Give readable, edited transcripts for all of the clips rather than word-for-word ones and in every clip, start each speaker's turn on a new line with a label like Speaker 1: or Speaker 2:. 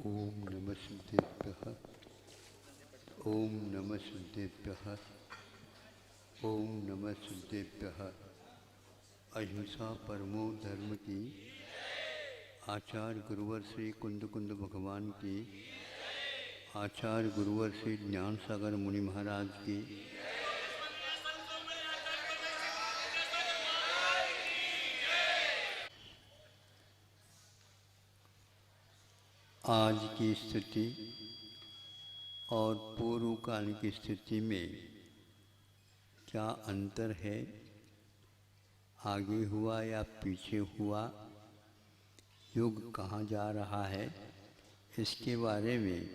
Speaker 1: ओम नमः सिद्धेभ्यः। ओम नमः सिद्धेभ्यः। ओम नमः सिद्धेभ्यः। अहिंसा परमो धर्म की, आचार्य गुरुवर श्री कुंद कुंद भगवान की, आचार्य गुरुवर श्री ज्ञान सागर मुनि महाराज की, आज की स्थिति और पूर्व काल की स्थिति में क्या अंतर है, आगे हुआ या पीछे हुआ, युग कहाँ जा रहा है, इसके बारे में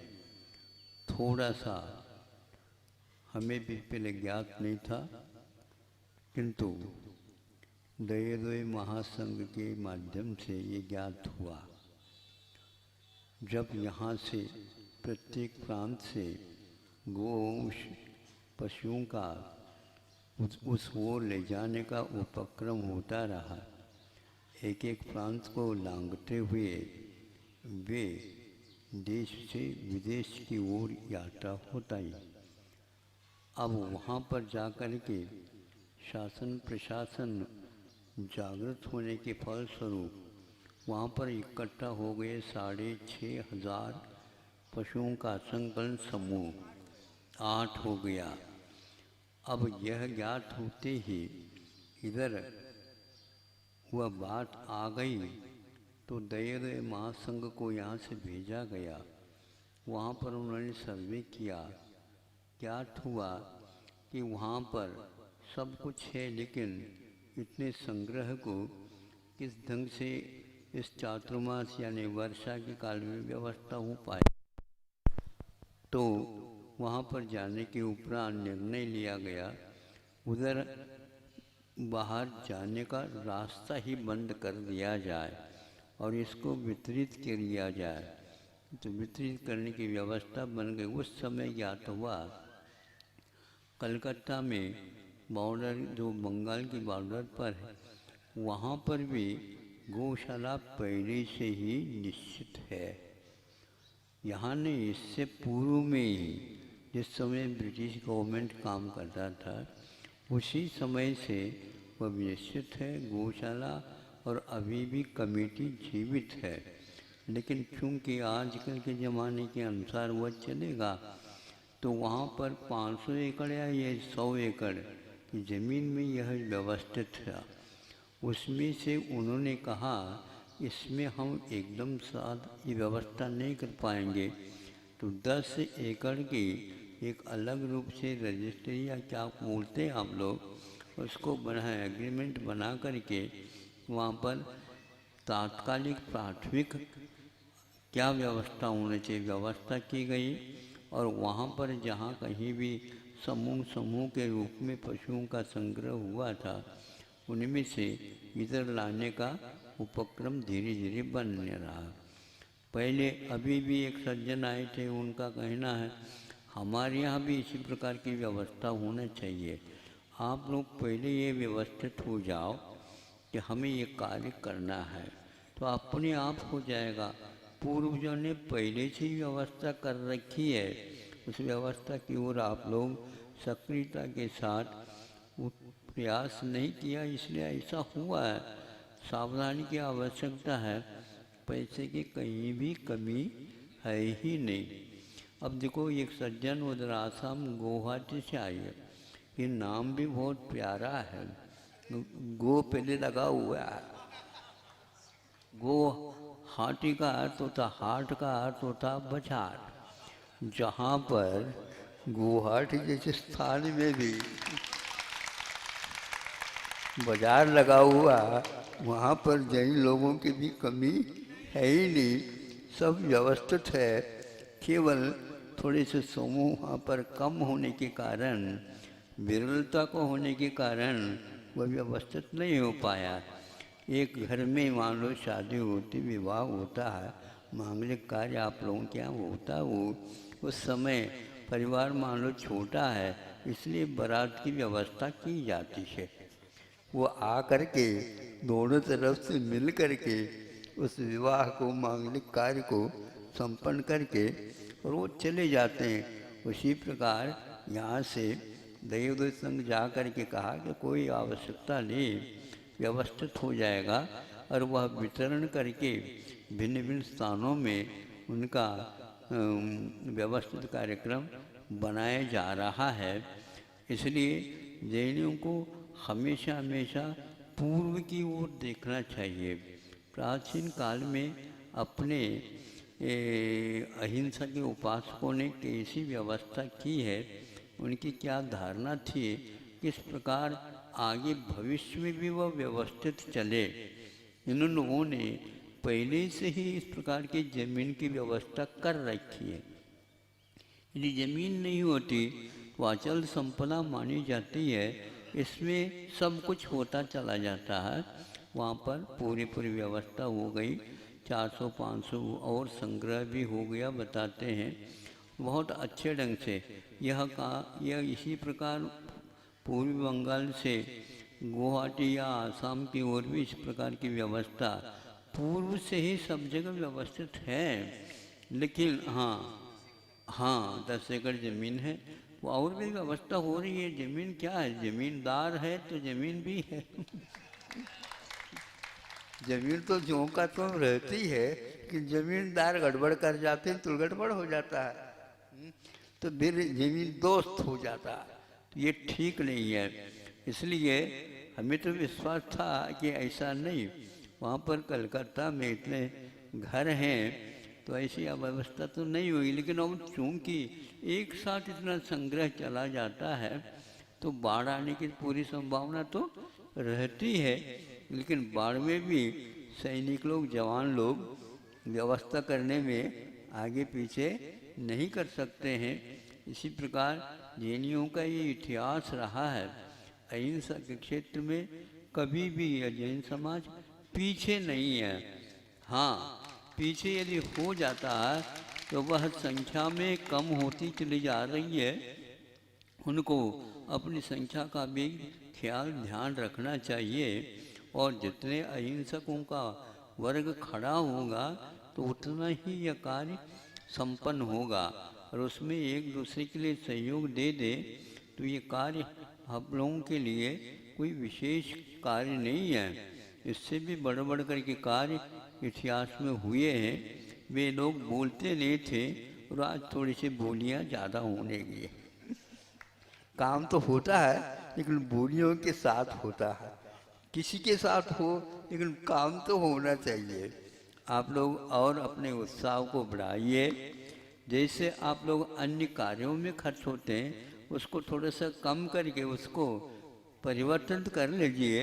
Speaker 1: थोड़ा सा हमें भी पहले ज्ञात नहीं था, किंतु दयोदय महासंघ के माध्यम से ये ज्ञात हुआ। जब यहाँ से प्रत्येक प्रांत से गोवंश पशुओं का उस ओर ले जाने का उपक्रम होता रहा, एक एक प्रांत को लांघते हुए वे देश से विदेश की ओर यात्रा होता ही। अब वहाँ पर जाकर के शासन प्रशासन जागृत होने के फलस्वरूप वहाँ पर इकट्ठा हो गए 6,500 पशुओं का संकलन समूह 8 हो गया। अब यह ज्ञात होते ही इधर वह बात आ गई तो दयोदय महासंघ को यहाँ से भेजा गया। वहाँ पर उन्होंने सर्वे किया। ज्ञात हुआ कि वहाँ पर सब कुछ है, लेकिन इतने संग्रह को किस ढंग से इस चातुर्मास यानी वर्षा के काल में व्यवस्था हो पाए। तो वहाँ पर जाने के उपरांत निर्णय लिया गया, उधर बाहर जाने का रास्ता ही बंद कर दिया जाए और इसको वितरित किया जाए। तो वितरित करने की व्यवस्था बन गई। उस समय ज्ञात हुआ कलकत्ता में बॉर्डर जो बंगाल की बॉर्डर पर है, वहाँ पर भी गौशाला पहले से ही निश्चित है। यहाँ ने इससे पूर्व में ही, जिस समय ब्रिटिश गवर्नमेंट काम करता था, उसी समय से वह निश्चित है गौशाला, और अभी भी कमेटी जीवित है। लेकिन चूँकि आजकल के ज़माने के अनुसार वह चलेगा, तो वहाँ पर 500 एकड़ या ये 100 एकड़ की ज़मीन में यह व्यवस्थित है। उसमें से उन्होंने कहा इसमें हम एकदम साथ ये व्यवस्था नहीं कर पाएंगे, तो 10 एकड़ की एक अलग रूप से रजिस्ट्री या क्या बोलते हैं आप लोग, उसको बनाए एग्रीमेंट बना करके वहाँ पर तात्कालिक प्राथमिक क्या व्यवस्था होनी चाहिए व्यवस्था की गई। और वहाँ पर जहाँ कहीं भी समूह के रूप में पशुओं का संग्रह हुआ था, उनमें से इधर लाने का उपक्रम धीरे धीरे बनने रहा। पहले अभी भी एक सज्जन आए थे, उनका कहना है हमारे यहाँ भी इसी प्रकार की व्यवस्था होना चाहिए, आप लोग पहले ये व्यवस्थित हो जाओ कि हमें ये कार्य करना है, तो अपने आप हो जाएगा। पूर्वजों ने पहले से ही व्यवस्था कर रखी है, उस व्यवस्था की ओर आप लोग सक्रियता के साथ प्रयास नहीं किया, इसलिए ऐसा हुआ है। सावधानी की आवश्यकता है, पैसे की कहीं भी कमी है ही नहीं। अब देखो एक सज्जन उधर आसाम गुवाहाटी से आई है, ये नाम भी बहुत प्यारा है, गो पहले लगा हुआ है। गो हाटी का अर्थ होता, हाट का अर्थ होता बाजार। जहाँ पर गुवाहाटी जैसे स्थान में भी बाजार लगा हुआ, वहाँ पर जैन लोगों की भी कमी है ही नहीं, सब व्यवस्थित है। केवल थोड़े से समूह वहाँ पर कम होने के कारण, विरलता को होने के कारण वह व्यवस्थित नहीं हो पाया। एक घर में मान लो शादी होती, विवाह होता है, मांगलिक कार्य आप लोगों के यहाँ होता हो, उस समय परिवार मान लो छोटा है, इसलिए बारात की व्यवस्था की जाती है। वो आ करके दोनों तरफ से मिल करके उस विवाह को, मांगलिक कार्य को संपन्न करके और वो चले जाते हैं। उसी प्रकार यहाँ से दयोदय संघ जा कर के कहा कि कोई आवश्यकता नहीं, व्यवस्थित हो जाएगा और वह वितरण करके भिन्न भिन्न स्थानों में उनका व्यवस्थित कार्यक्रम बनाया जा रहा है। इसलिए जैनियों को हमेशा हमेशा पूर्व की ओर देखना चाहिए। प्राचीन काल में अपने अहिंसा के उपासकों ने कैसी व्यवस्था की है, उनकी क्या धारणा थी, किस प्रकार आगे भविष्य में भी वह व्यवस्थित चले। इन लोगों ने पहले से ही इस प्रकार की जमीन की व्यवस्था कर रखी है। यदि जमीन नहीं होती तो अचल संपदा मानी जाती है, इसमें सब कुछ होता चला जाता है। वहाँ पर पूरी व्यवस्था हो गई, 400-500 और संग्रह भी हो गया बताते हैं बहुत अच्छे ढंग से। यह इसी प्रकार पूर्वी बंगाल से गुवाहाटी या आसाम की ओर भी इस प्रकार की व्यवस्था पूर्व से ही सब जगह व्यवस्थित है। लेकिन हाँ 10 एकड़ ज़मीन है, वो और भी व्यवस्था हो रही है। ज़मीन क्या है, ज़मींदार है तो ज़मीन भी है। ज़मीन तो ज्यों का त्यों रहती है कि ज़मींदार गड़बड़ कर जाते हैं तो गड़बड़ हो जाता है, तो फिर ज़मीन दोस्त हो जाता है। तो ये ठीक नहीं है। इसलिए हमें तो विश्वास था कि ऐसा नहीं, वहाँ पर कलकत्ता में इतने घर हैं तो ऐसी अव्यवस्था तो नहीं हुई। लेकिन अब चूँकि एक साथ इतना संग्रह चला जाता है तो बाढ़ आने की पूरी संभावना तो रहती है। लेकिन बाढ़ में भी सैनिक लोग, जवान लोग व्यवस्था करने में आगे पीछे नहीं कर सकते हैं। इसी प्रकार जैनियों का ये इतिहास रहा है। अहिंसा के क्षेत्र में कभी भी यह जैन समाज पीछे नहीं है। हाँ, पीछे यदि हो जाता है तो वह संख्या में कम होती चली जा रही है। उनको अपनी संख्या का भी ख्याल ध्यान रखना चाहिए और जितने अहिंसकों का वर्ग खड़ा होगा तो उतना ही यह कार्य संपन्न होगा। और उसमें एक दूसरे के लिए सहयोग दे दे तो ये कार्य आप लोगों के लिए कोई विशेष कार्य नहीं है। इससे भी बढ़ करके कार्य इतिहास में हुए हैं। वे लोग बोलते नहीं थे और आज थोड़ी सी बोलियां ज़्यादा होने लगी। काम तो होता है लेकिन बोलियों के साथ होता है। किसी के साथ हो लेकिन काम तो होना चाहिए। आप लोग और अपने उत्साह को बढ़ाइए। जैसे आप लोग अन्य कार्यों में खर्च होते हैं उसको थोड़ा सा कम करके उसको परिवर्तन कर लीजिए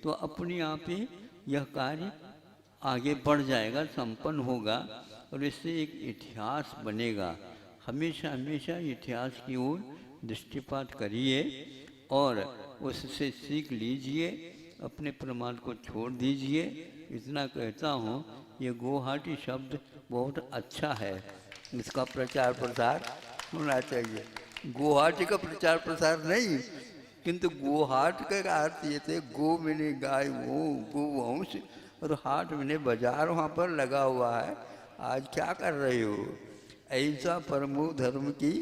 Speaker 1: तो अपने आप ही यह कार्य आगे बढ़ जाएगा, संपन्न होगा और इससे एक इतिहास बनेगा। हमेशा हमेशा इतिहास की ओर दृष्टिपात करिए और उससे सीख लीजिए, अपने प्रमाण को छोड़ दीजिए। इतना कहता हूँ, ये गुवाहाटी शब्द बहुत अच्छा है, इसका प्रचार प्रसार होना चाहिए। गुवाहाटी का प्रचार प्रसार नहीं, किंतु गुवाहाट का अर्थ ये थे गो मैंने गाय वो गोवंश और हाट मैंने बाजार वहाँ पर लगा हुआ है। आज क्या कर रहे हो? ऐसा परमो धर्म की